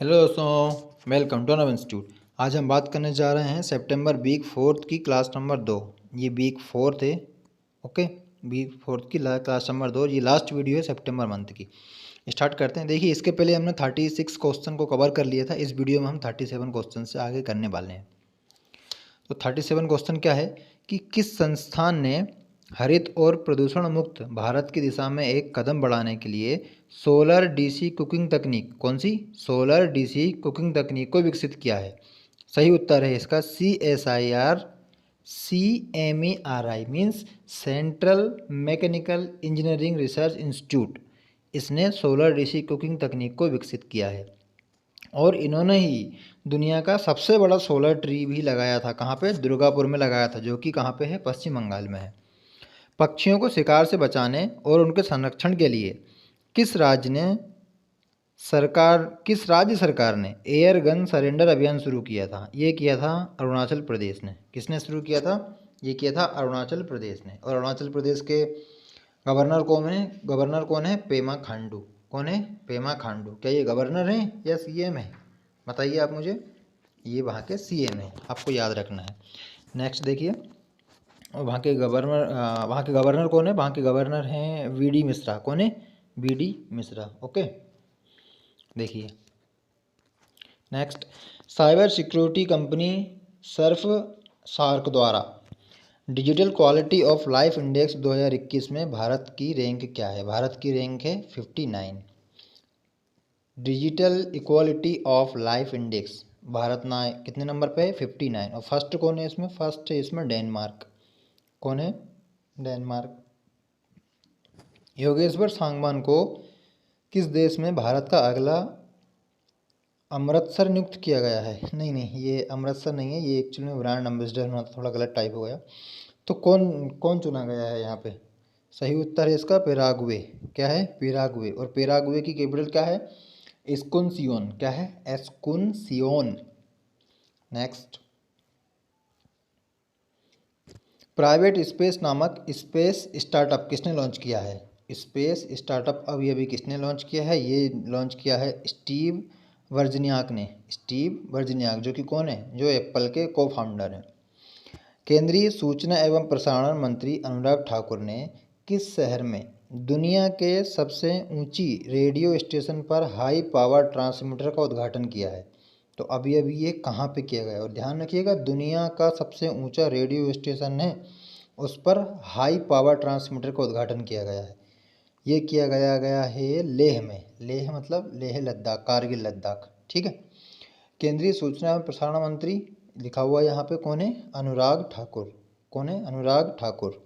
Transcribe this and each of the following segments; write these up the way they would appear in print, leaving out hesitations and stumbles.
Hello दोस्तों, welcome to Anav institute. आज हम बात करने जा रहे हैं सितंबर वीक फोर्थ की क्लास नंबर 2। ये वीक फोर्थ है। ओके, वीक फोर्थ की क्लास नंबर 2, ये लास्ट वीडियो है सितंबर मंथ की। स्टार्ट करते हैं। देखिए, इसके पहले हमने 36 क्वेश्चन को कवर कर लिया था। इस वीडियो में हम 37 क्वेश्चन से आगे करने वाले हैं। तो 37 क्वेश्चन क्या है कि किस संस्थान ने हरित और प्रदूषण मुक्त भारत की दिशा में एक कदम बढ़ाने के लिए सोलर डीसी कुकिंग तकनीक, कौन सी सोलर डीसी कुकिंग तकनीक को विकसित किया है। सही उत्तर है इसका CSIR means central mechanical engineering research institute. इसने सोलर डीसी कुकिंग तकनीक को विकसित किया है और इन्होंने ही दुनिया का सबसे बड़ा सोलर ट्री भी लगाया था। कहाँ पे? दुर्गापुर में लगाया था, जो कि कहाँ पे है? पश्चिम बंगाल में है। पक्षियों को शिकार से बचाने और उनके संरक्षण के लिए किस राज्य सरकार ने एयर गन सरेंडर अभियान शुरू किया था? ये किया था अरुणाचल प्रदेश ने। किसने शुरू किया था? ये किया था अरुणाचल प्रदेश ने। और अरुणाचल प्रदेश के गवर्नर कौन है? गवर्नर कौन है? पेमा खांडू। कौन है? पेमा खांडू। क्या ये गवर्नर हैं या सीएम है? बताइए आप मुझे। ये वहाँ के सीएम है, आपको याद रखना है। नेक्स्ट देखिए, और वहाँ के गवर्नर कौन है? वहाँ के गवर्नर हैं वीडी मिश्रा। कौन है? वीडी मिश्रा। ओके, देखिए next, cyber security company Surfshark द्वारा digital quality of life index 2021 में भारत की रैंक क्या है? भारत की रैंक है 59। Digital equality of life index Bharat ना कितने नंबर पे है? 59। और फर्स्ट कौन है इसमें? फर्स्ट है इसमें डेनमार्क। कौन है? डेनमार्क। योगेश्वर सांगवान को किस देश में भारत का अगला अमृतसर नियुक्त किया गया है? नहीं, ये अमृतसर नहीं है, ये एक्चुअली में ब्रांड एम्बेसडर होना था, थोड़ा गलत टाइप हो गया। तो कौन कौन चुना गया है यहाँ पे? सही उत्तर है इसका पेरागुए। क्या है? पेरागुए। और पेरागुए की कैपिटल क्या है? एस्कुनसियोन। क्या है? एस्कुनसियोन। नेक्स्ट, प्राइवेट स्पेस नामक स्पेस स्टार्टअप किसने लॉन्च किया है? स्पेस स्टार्टअप अभी अभी किसने लॉन्च किया है? ये लॉन्च किया है स्टीव वर्जनियाक ने। स्टीव वर्जनियाक, जो कि कौन है? जो एप्पल के को फाउंडर हैं। केंद्रीय सूचना एवं प्रसारण मंत्री अनुराग ठाकुर ने किस शहर में दुनिया के सबसे ऊंची रेडियो स्टेशन पर हाई पावर ट्रांसमीटर का उद्घाटन किया है? तो अभी अभी ये कहाँ पे किया गया? और ध्यान रखिएगा, दुनिया का सबसे ऊंचा रेडियो स्टेशन है, उस पर हाई पावर ट्रांसमीटर का उद्घाटन किया गया है। ये किया गया है लेह में। लेह मतलब लेह लद्दाख, कारगिल लद्दाख। ठीक है। केंद्रीय सूचना एवं प्रसारण मंत्री लिखा हुआ यहाँ पे कौन है? अनुराग ठाकुर। कौन है? अनुराग ठाकुर।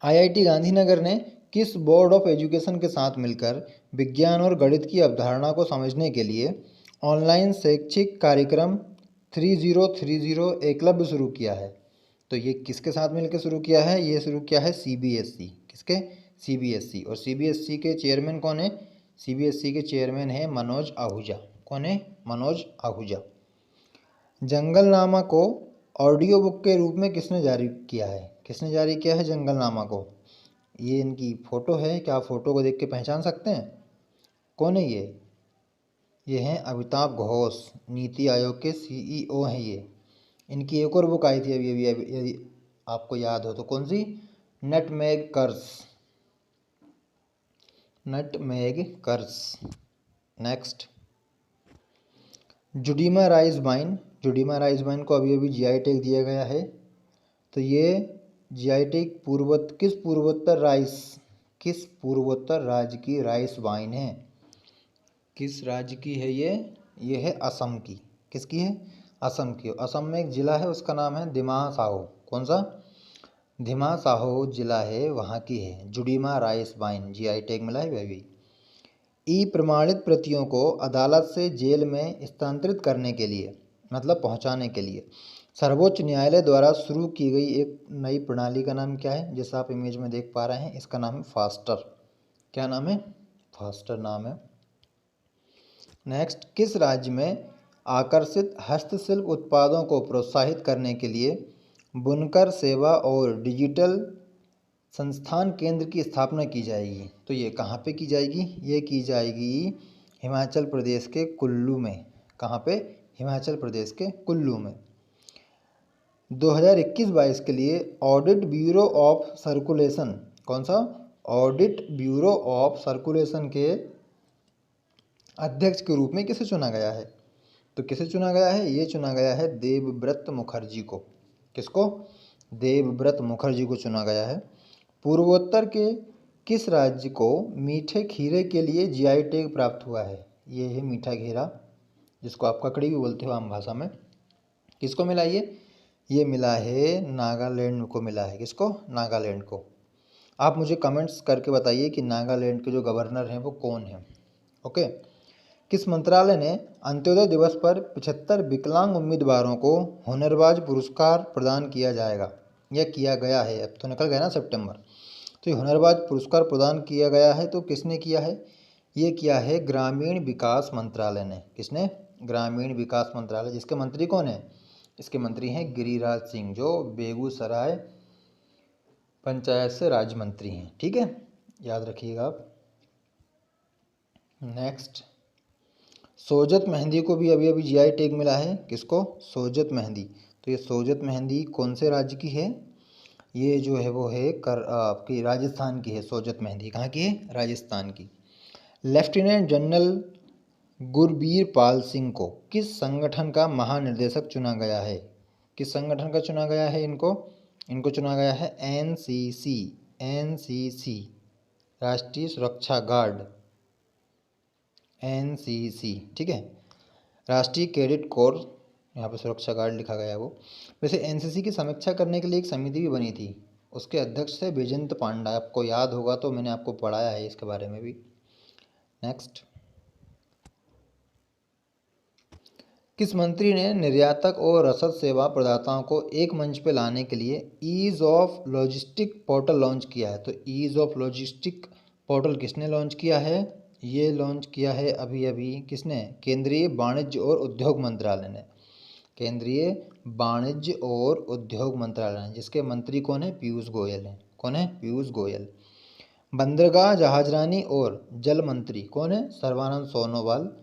आईआईटी गांधीनगर ने किस बोर्ड ऑफ एजुकेशन के साथ मिलकर विज्ञान और गणित की अवधारणा को समझने के लिए ऑनलाइन शैक्षिक कार्यक्रम 3030 एकलव्य शुरू किया है? तो ये किसके साथ मिलकर शुरू किया है? ये शुरू किया है सीबीएसई। किसके? सीबीएसई। और सीबीएसई के चेयरमैन कौन है? सीबीएसई के चेयरमैन है मनोज आहूजा। कौन है? मनोज आहूजा। जंगलनामा को ऑडियो बुक के रूप में किसने जारी किया है? किसने जारी किया है जंगलनामा को? ये इनकी फ़ोटो है, क्या फ़ोटो को देख के पहचान सकते हैं? कौन है ये? ये हैं अमिताभ घोष, नीति आयोग के सीईओ हैं ये। इनकी एक और बुक आई थी अभी अभी अभी, यदि आपको याद हो तो। कौन सी? Nutmeg curse. Nutmeg curse. Next, Judima rice wine. Judima rice wine को अभी अभी जीआई टैग दिया गया है। तो ये जीआई टैग किस पूर्वोत्तर राज्य की राइस वाइन है? किस राज्य की है ये? ये है असम की। किसकी है? असम की। असम में एक ज़िला है, उसका नाम है दिमा साहो। कौन सा? दिमा साहो ज़िला है, वहाँ की है Judima rice wine. GI tag मिला है अभी। ई प्रमाणित प्रतियों को अदालत से जेल में स्थानांतरित करने के लिए, मतलब पहुंचाने के लिए, सर्वोच्च न्यायालय द्वारा शुरू की गई एक नई प्रणाली का नाम क्या है? जैसा आप इमेज में देख पा रहे हैं, इसका नाम है फास्टर। क्या नाम है? फास्टर नाम है। नेक्स्ट, किस राज्य में आकर्षित हस्तशिल्प उत्पादों को प्रोत्साहित करने के लिए बुनकर सेवा और डिजिटल संस्थान केंद्र की स्थापना की जाएगी? तो ये कहाँ पे की जाएगी? ये की जाएगी हिमाचल प्रदेश के कुल्लू में। कहाँ पे? हिमाचल प्रदेश के कुल्लू में। 2021-22 के लिए ऑडिट ब्यूरो ऑफ सर्कुलेशन, कौन सा? ऑडिट ब्यूरो ऑफ सर्कुलेशन के अध्यक्ष के रूप में किसे चुना गया है? तो किसे चुना गया है? ये चुना गया है देवव्रत मुखर्जी को। किसको? देवव्रत मुखर्जी को चुना गया है। पूर्वोत्तर के किस राज्य को मीठे खीरे के लिए जीआई टैग प्राप्त हुआ है? ये है मीठा खीरा, जिसको आप ककड़ी भी बोलते हो आम भाषा में। किसको मिला ये मिला है नागालैंड को मिला है। किसको? नागालैंड को। आप मुझे कमेंट्स करके बताइए कि नागालैंड के जो गवर्नर हैं वो कौन हैं। ओके। किस मंत्रालय ने अंत्योदय दिवस पर 75 विकलांग उम्मीदवारों को हुनरबाज पुरस्कार प्रदान किया जाएगा? यह किया गया है, अब तो निकल गया ना सितंबर। तो ये हुनरबाज पुरस्कार प्रदान किया गया है, तो किसने किया है? ये किया है ग्रामीण विकास मंत्रालय ने। किसने? ग्रामीण विकास मंत्रालय। जिसके मंत्री कौन है? इसके मंत्री हैं गिरिराज सिंह, जो बेगूसराय पंचायत से राज्य मंत्री हैं। ठीक है, याद रखिएगा आप। नेक्स्ट, सोजत मेहंदी को भी अभी अभी जीआई टैग मिला है। किसको? सोजत मेहंदी। तो ये सोजत मेहंदी कौन से राज्य की है? ये जो है वो है आपकी राजस्थान की है। सोजत मेहंदी कहाँ की है? राजस्थान की। लेफ्टिनेंट जनरल गुरबीर पाल सिंह को किस संगठन का महानिदेशक चुना गया है? किस संगठन का चुना गया है इनको चुना गया है एनसीसी, राष्ट्रीय सुरक्षा गार्ड, एनसीसी। ठीक है, राष्ट्रीय कैडेट कोर, यहाँ पे सुरक्षा गार्ड लिखा गया है वो। वैसे एनसीसी की समीक्षा करने के लिए एक समिति भी बनी थी, उसके अध्यक्ष थे बैजयंत पांडा। आपको याद होगा, तो मैंने आपको पढ़ाया है इसके बारे में भी। नेक्स्ट, किस मंत्री ने निर्यातक और रसद सेवा प्रदाताओं को एक मंच पर लाने के लिए ease of logistic portal launch किया है? तो ईज ऑफ लॉजिस्टिक पोर्टल किसने लॉन्च किया है? ये लॉन्च किया है अभी अभी किसने? केंद्रीय वाणिज्य और उद्योग मंत्रालय ने। केंद्रीय वाणिज्य और उद्योग मंत्रालय, जिसके मंत्री कौन है? पीयूष गोयल हैं। कौन है? पीयूष गोयल। बंदरगाह, जहाजरानी और जल मंत्री कौन है? सर्बानंद सोनोवाल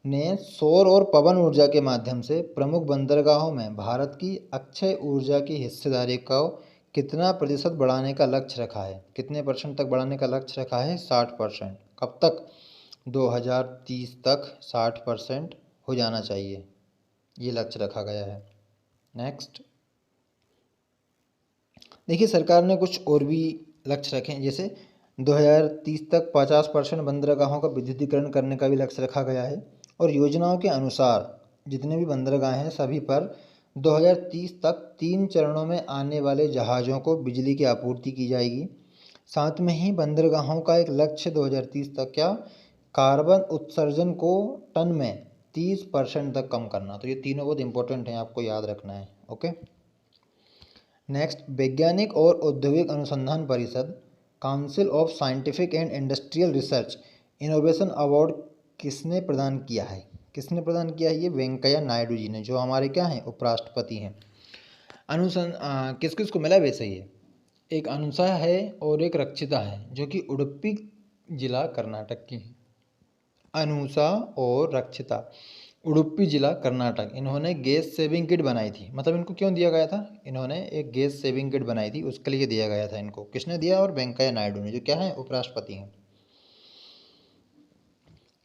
ने सौर और पवन ऊर्जा के माध्यम से प्रमुख बंदरगाहों में भारत की अक्षय ऊर्जा की हिस्सेदारी को कितना प्रतिशत बढ़ाने का लक्ष्य रखा है? कितने परसेंट तक बढ़ाने का लक्ष्य रखा है? 60%। कब तक? 2030 तक 60% हो जाना चाहिए, ये लक्ष्य रखा गया है। नेक्स्ट, देखिए सरकार ने कुछ और भी लक्ष्य रखे हैं, जैसे 2030 तक 50% बंदरगाहों का विद्युतीकरण करने का भी लक्ष्य रखा गया है। और योजनाओं के अनुसार जितने भी बंदरगाह हैं सभी पर 2030 तक 3 चरणों में आने वाले जहाज़ों को बिजली की आपूर्ति की जाएगी। साथ में ही बंदरगाहों का एक लक्ष्य 2030 तक क्या? कार्बन उत्सर्जन को टन में 30% तक कम करना। तो ये तीनों बहुत इंपॉर्टेंट हैं, आपको याद रखना है। ओके। नेक्स्ट, वैज्ञानिक और औद्योगिक अनुसंधान परिषद, council of scientific and industrial research innovation award किसने प्रदान किया है? किसने प्रदान किया है? ये वेंकैया नायडू जी ने, जो हमारे क्या हैं? उपराष्ट्रपति हैं। किस किस को मिला? वैसे ही एक अनुषा है और एक रक्षिता है, जो कि उडुपी जिला कर्नाटक की है। अनुषा और रक्षिता, उडुपी जिला कर्नाटक। इन्होंने गैस सेविंग किट बनाई थी। मतलब इनको क्यों दिया गया था? इन्होंने एक गैस सेविंग किट बनाई थी, उसके लिए दिया गया था इनको। किसने दिया? और वेंकैया नायडू ने, जो क्या है? उपराष्ट्रपति हैं।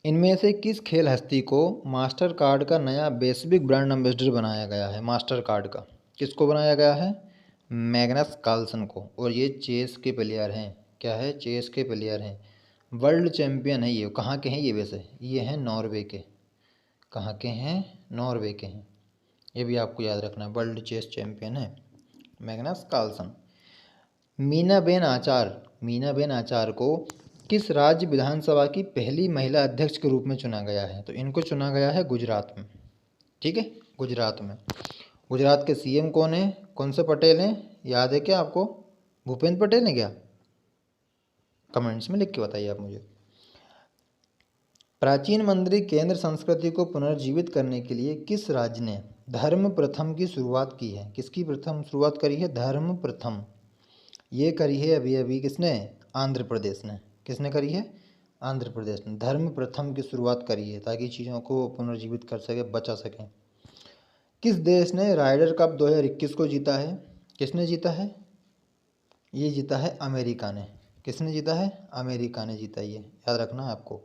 इनमें से किस खेल हस्ती को मास्टर कार्ड का नया वैश्विक ब्रांड एम्बेसडर बनाया गया है? मास्टर कार्ड का किसको बनाया गया है? मैग्नस कार्लसन को। और ये चेस के प्लेयर हैं। क्या है? चेस के प्लेयर हैं, वर्ल्ड चैम्पियन है ये। कहाँ के हैं ये? वैसे ये हैं नॉर्वे के। कहाँ के हैं? नॉर्वे के हैं। ये भी आपको याद रखना है, वर्ल्ड चेस चैम्पियन है मैग्नस कार्लसन। मीनाबेन आचार को किस राज्य विधानसभा की पहली महिला अध्यक्ष के रूप में चुना गया है? तो इनको चुना गया है गुजरात में। ठीक है, गुजरात में। गुजरात के सीएम कौन है? कौन से पटेल हैं? याद है क्या आपको? भूपेंद्र पटेल है क्या? कमेंट्स में लिख के बताइए आप मुझे। प्राचीन मंदिर केंद्र संस्कृति को पुनर्जीवित करने के लिए किस राज्य ने धर्म प्रथम की शुरुआत की है? किसकी प्रथम शुरुआत करी है? धर्म प्रथम। ये करी है अभी अभी किसने? आंध्र प्रदेश ने। किसने करी है? आंध्र प्रदेश ने धर्म प्रथम की शुरुआत करी है ताकि चीज़ों को पुनर्जीवित कर सके, बचा सकें। किस देश ने राइडर कप 2021 को जीता है? किसने जीता है? ये जीता है अमेरिका ने। किसने जीता है? अमेरिका ने जीता। ये याद रखना है आपको।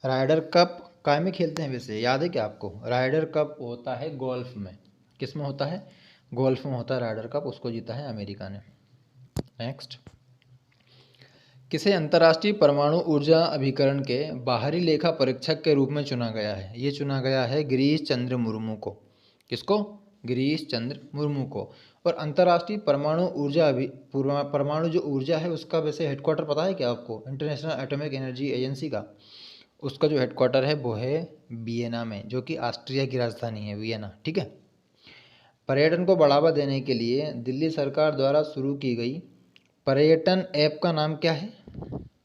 राइडर कप काय में खेलते हैं वैसे, याद है क्या आपको? राइडर कप होता है गोल्फ में। किस में होता है? गोल्फ में होता है राइडर कप, उसको जीता है अमेरिका ने। नेक्स्ट, किसे अंतर्राष्ट्रीय परमाणु ऊर्जा अभिकरण के बाहरी लेखा परीक्षक के रूप में चुना गया है? ये चुना गया है गिरीश चंद्र मुर्मू को। किसको? गिरीश चंद्र मुर्मू को। और अंतर्राष्ट्रीय परमाणु ऊर्जा परमाणु जो ऊर्जा है उसका वैसे हेडक्वार्टर पता है क्या आपको? इंटरनेशनल एटॉमिक एनर्जी एजेंसी का उसका जो हेडक्वार्टर है वो है वियना में, जो कि ऑस्ट्रिया की राजधानी है वियना। ठीक है। पर्यटन को बढ़ावा देने के लिए दिल्ली सरकार द्वारा शुरू की गई पर्यटन ऐप का नाम क्या है?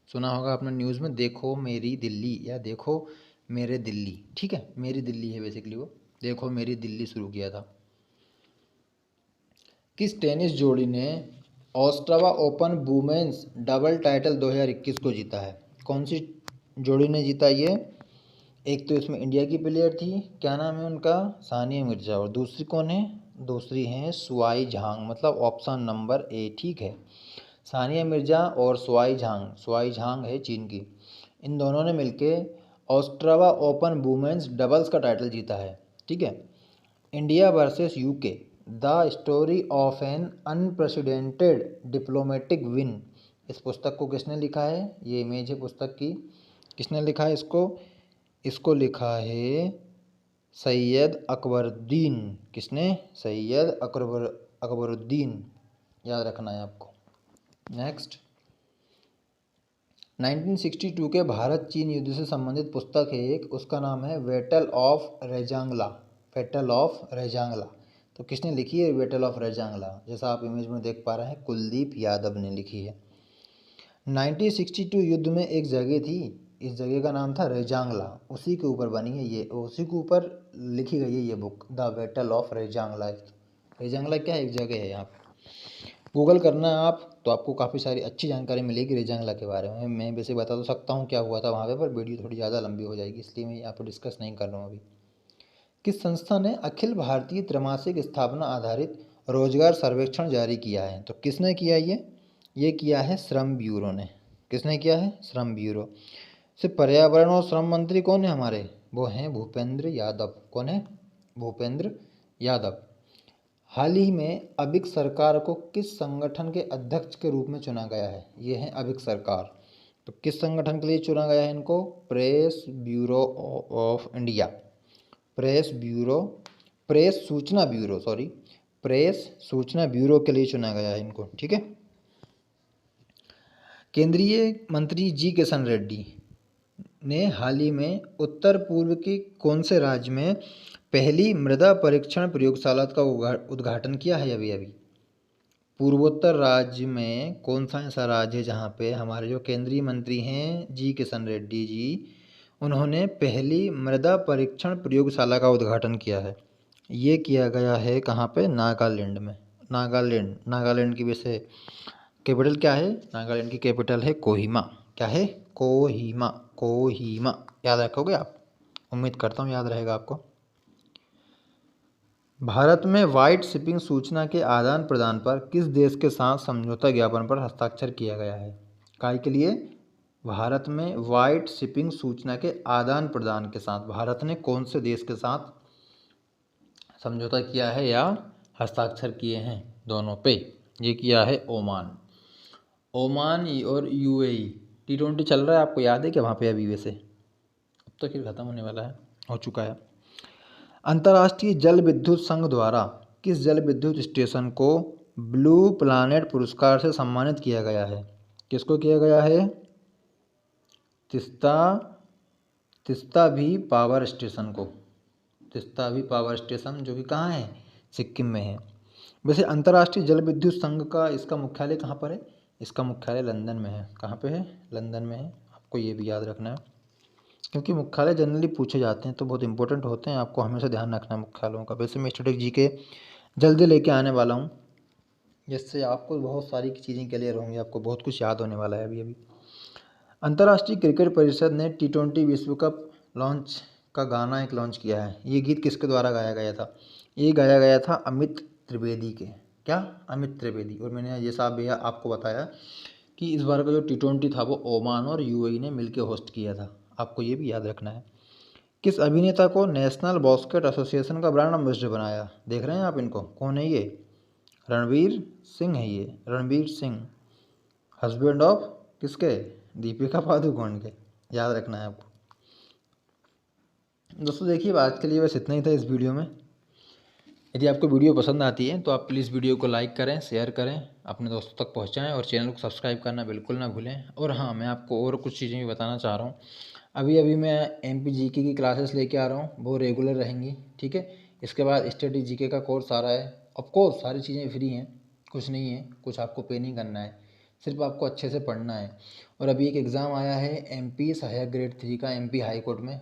सुना होगा आपने न्यूज़ में, देखो मेरी दिल्ली या देखो मेरे दिल्ली। ठीक है, मेरी दिल्ली है बेसिकली वो, देखो मेरी दिल्ली शुरू किया था। किस टेनिस जोड़ी ने ऑस्ट्रेवा ओपन वुमेन्स डबल टाइटल 2021 को जीता है? कौन सी जोड़ी ने जीता ये? एक तो इसमें इंडिया की प्लेयर थी, क्या नाम है उनका? सानिया मिर्जा। और दूसरी कौन है? दूसरी हैं सुआई झांग, मतलब ऑप्शन नंबर ए ठीक है। सानिया मिर्जा और सुआई झांग है चीन की। इन दोनों ने मिलके ऑस्ट्रेवा ओपन वुमेन्स डबल्स का टाइटल जीता है। ठीक है। India versus UK the story of an unprecedented diplomatic win, इस पुस्तक को किसने लिखा है? ये इमेज है पुस्तक की। किसने लिखा है इसको? इसको लिखा है सैयद अकबरुद्दीन। किसने? सैयद अकबरुद्दीन। याद रखना है आपको। नेक्स्ट, 1962 के भारत चीन युद्ध से संबंधित पुस्तक है एक, उसका नाम है battle of Rezangla. Battle of Rezangla तो किसने लिखी है बैटल ऑफ रेजांगला? जैसा आप इमेज में देख पा रहे हैं, कुलदीप यादव ने लिखी है। 1962 युद्ध में एक जगह थी, इस जगह का नाम था रेजांगला, उसी के ऊपर बनी है ये, उसी के ऊपर लिखी गई है ये book, the battle of Rezangla. Rezangla क्या है? एक जगह है यहाँ पे, गूगल करना है आप तो आपको काफ़ी सारी अच्छी जानकारी मिलेगी रेजांगला के बारे में। मैं वैसे बता तो सकता हूँ क्या हुआ था वहाँ पे, पर वीडियो थोड़ी ज़्यादा लंबी हो जाएगी, इसलिए मैं यहाँ पर डिस्कस नहीं कर रहा हूँ अभी। किस संस्था ने अखिल भारतीय त्रैमासिक स्थापना आधारित रोजगार सर्वेक्षण जारी किया है? तो किसने किया ये किया है श्रम ब्यूरो ने। किसने किया है? श्रम ब्यूरो से। पर्यावरण और श्रम मंत्री कौन है हमारे? वो हैं भूपेंद्र यादव। कौन है? भूपेंद्र यादव। हाल ही में अबिक सरकार को किस संगठन के अध्यक्ष के रूप में चुना गया है? ये है अबिक सरकार। तो किस संगठन के लिए चुना गया है इनको? Press bureau of India. Press सूचना ब्यूरो के लिए चुना गया है इनको। ठीक है। केंद्रीय मंत्री जी किशन रेड्डी ने हाल ही में उत्तर पूर्व के कौन से राज्य में पहली मृदा परीक्षण प्रयोगशाला का उद्घाटन किया है? अभी पूर्वोत्तर राज्य में कौन सा ऐसा राज्य है जहाँ पे हमारे जो केंद्रीय मंत्री हैं जी किशन रेड्डी जी, उन्होंने पहली मृदा परीक्षण प्रयोगशाला का उद्घाटन किया है? ये किया गया है कहाँ पे? नागालैंड में। नागालैंड की वैसे कैपिटल क्या है? नागालैंड की कैपिटल है कोहिमा। क्या है? कोहिमा। याद रखोगे आप? उम्मीद करता हूँ याद रहेगा आपको। भारत में व्हाइट शिपिंग सूचना के आदान प्रदान पर किस देश के साथ समझौता ज्ञापन पर हस्ताक्षर किया गया है? काय के लिए? भारत में व्हाइट शिपिंग सूचना के आदान प्रदान के साथ भारत ने कौन से देश के साथ समझौता किया है या हस्ताक्षर किए हैं दोनों पे? ये किया है ओमान और यूएई। T20 चल रहा है, आपको याद है क्या वहाँ पे अभी? वैसे अब तो फिर ख़त्म होने वाला है, हो चुका है। अंतर्राष्ट्रीय जल विद्युत संघ द्वारा किस जल विद्युत स्टेशन को ब्लू प्लैनेट पुरस्कार से सम्मानित किया गया है? किसको किया गया है? तिस्ता भी पावर स्टेशन को। तिस्ता भी पावर स्टेशन जो कि कहाँ है? सिक्किम में है। वैसे अंतर्राष्ट्रीय जल विद्युत संघ का इसका मुख्यालय कहाँ पर है? इसका मुख्यालय लंदन में है। कहाँ पे है? लंदन में है। आपको ये भी याद रखना है, क्योंकि मुख्यालय जनरली पूछे जाते हैं तो बहुत इंपॉर्टेंट होते हैं, आपको हमेशा ध्यान रखना है मुख्यालयों का। वैसे मैं स्टैटिक जीके जल्दी लेके आने वाला हूँ, जिससे आपको बहुत सारी चीज़ें क्लियर होंगी, आपको बहुत कुछ याद होने वाला है अभी। अंतर्राष्ट्रीय क्रिकेट परिषद ने T20 विश्व कप लॉन्च का गाना एक लॉन्च किया है। ये गीत किसके द्वारा गाया गया था? ये गाया गया था अमित त्रिवेदी के। क्या? अमित त्रिवेदी। और मैंने जैसा भैया आपको बताया कि इस बार का जो T20 था वो ओमान और यूएई ने मिलकर होस्ट किया था। आपको ये भी याद रखना है। किस अभिनेता को नेशनल बास्केट एसोसिएशन का ब्रांड एम्बेसडर बनाया? देख रहे हैं आप इनको? कौन है ये? रणवीर सिंह है ये। रणवीर सिंह, हस्बैंड ऑफ किसके? दीपिका पादुकोण के। याद रखना है आपको। दोस्तों देखिए, आज के लिए बस इतना ही था इस वीडियो में। यदि आपको वीडियो पसंद आती है तो आप प्लीज़ वीडियो को लाइक करें, शेयर करें, अपने दोस्तों तक पहुंचाएं और चैनल को सब्सक्राइब करना बिल्कुल ना भूलें। और हाँ, मैं आपको और कुछ चीज़ें भी बताना चाह रहा हूँ। अभी मैं MP GK की क्लासेस लेके आ रहा हूँ, वो रेगुलर रहेंगी, ठीक है। इसके बाद स्टडी GK का कोर्स आ रहा है। ऑफकोर्स सारी चीज़ें फ्री हैं, कुछ नहीं है, कुछ आपको पे नहीं करना है, सिर्फ आपको अच्छे से पढ़ना है। और अभी एक एग्ज़ाम आया है MP सहायक ग्रेड 3 का MP हाई कोर्ट में।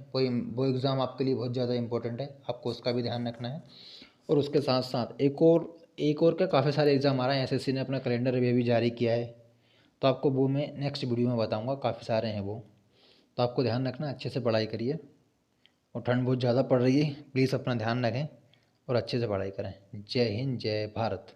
वो एग्ज़ाम आपके लिए बहुत ज़्यादा इंपॉर्टेंट है, आपको उसका भी ध्यान रखना है। और उसके साथ साथ एक और क्या काफ़ी सारे एग्ज़ाम आ रहे हैं। SSC ने अपना कैलेंडर भी जारी किया है, तो आपको वो मैं नेक्स्ट वीडियो में बताऊंगा। काफ़ी सारे हैं वो, तो आपको ध्यान रखना, अच्छे से पढ़ाई करिए। और ठंड बहुत ज़्यादा पड़ रही है, प्लीज़ अपना ध्यान रखें और अच्छे से पढ़ाई करें। जय हिंद, जय भारत।